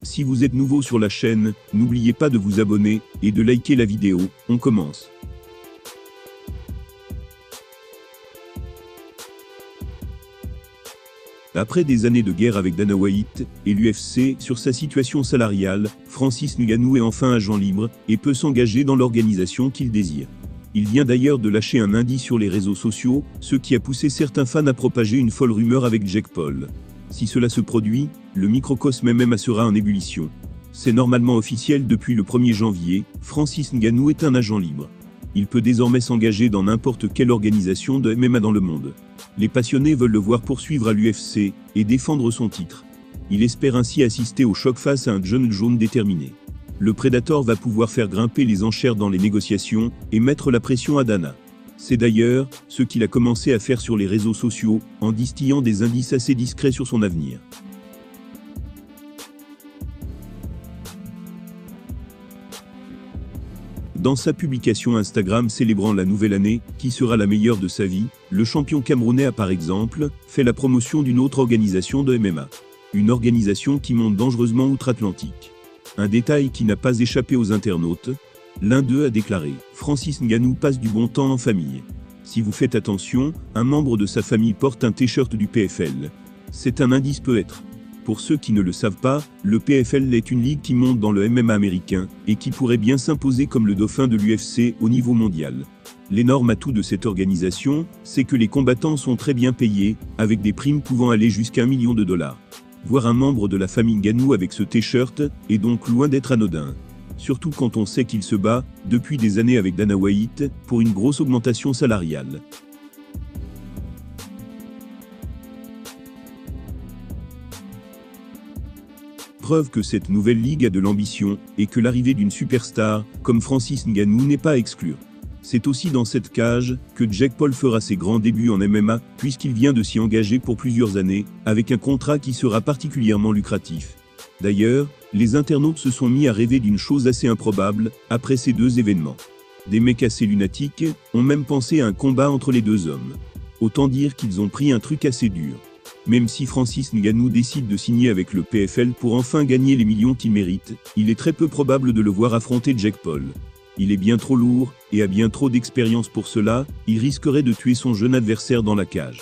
Si vous êtes nouveau sur la chaîne, n'oubliez pas de vous abonner et de liker la vidéo. On commence. Après des années de guerre avec Dana White et l'UFC sur sa situation salariale, Francis Ngannou est enfin agent libre et peut s'engager dans l'organisation qu'il désire. Il vient d'ailleurs de lâcher un indice sur les réseaux sociaux, ce qui a poussé certains fans à propager une folle rumeur avec Jake Paul. Si cela se produit, le microcosme MMA sera en ébullition. C'est normalement officiel depuis le 1er janvier, Francis Ngannou est un agent libre. Il peut désormais s'engager dans n'importe quelle organisation de MMA dans le monde. Les passionnés veulent le voir poursuivre à l'UFC et défendre son titre. Il espère ainsi assister au choc face à un Jon Jones déterminé. Le Predator va pouvoir faire grimper les enchères dans les négociations et mettre la pression à Dana. C'est d'ailleurs ce qu'il a commencé à faire sur les réseaux sociaux, en distillant des indices assez discrets sur son avenir. Dans sa publication Instagram célébrant la nouvelle année, qui sera la meilleure de sa vie, le champion camerounais a par exemple fait la promotion d'une autre organisation de MMA. Une organisation qui monte dangereusement outre-Atlantique. Un détail qui n'a pas échappé aux internautes. L'un d'eux a déclaré « Francis Ngannou passe du bon temps en famille. Si vous faites attention, un membre de sa famille porte un t-shirt du PFL. C'est un indice peut-être. » Pour ceux qui ne le savent pas, le PFL est une ligue qui monte dans le MMA américain et qui pourrait bien s'imposer comme le dauphin de l'UFC au niveau mondial. L'énorme atout de cette organisation, c'est que les combattants sont très bien payés, avec des primes pouvant aller jusqu'à $1 million. Voir un membre de la famille Ngannou avec ce t-shirt est donc loin d'être anodin. Surtout quand on sait qu'il se bat, depuis des années avec Dana White, pour une grosse augmentation salariale. Preuve que cette nouvelle ligue a de l'ambition, et que l'arrivée d'une superstar, comme Francis Ngannou n'est pas à exclure. C'est aussi dans cette cage que Jake Paul fera ses grands débuts en MMA, puisqu'il vient de s'y engager pour plusieurs années, avec un contrat qui sera particulièrement lucratif. D'ailleurs, les internautes se sont mis à rêver d'une chose assez improbable, après ces deux événements. Des mecs assez lunatiques ont même pensé à un combat entre les deux hommes. Autant dire qu'ils ont pris un truc assez dur. Même si Francis Ngannou décide de signer avec le PFL pour enfin gagner les millions qu'il mérite, il est très peu probable de le voir affronter Jake Paul. Il est bien trop lourd, et a bien trop d'expérience pour cela, il risquerait de tuer son jeune adversaire dans la cage.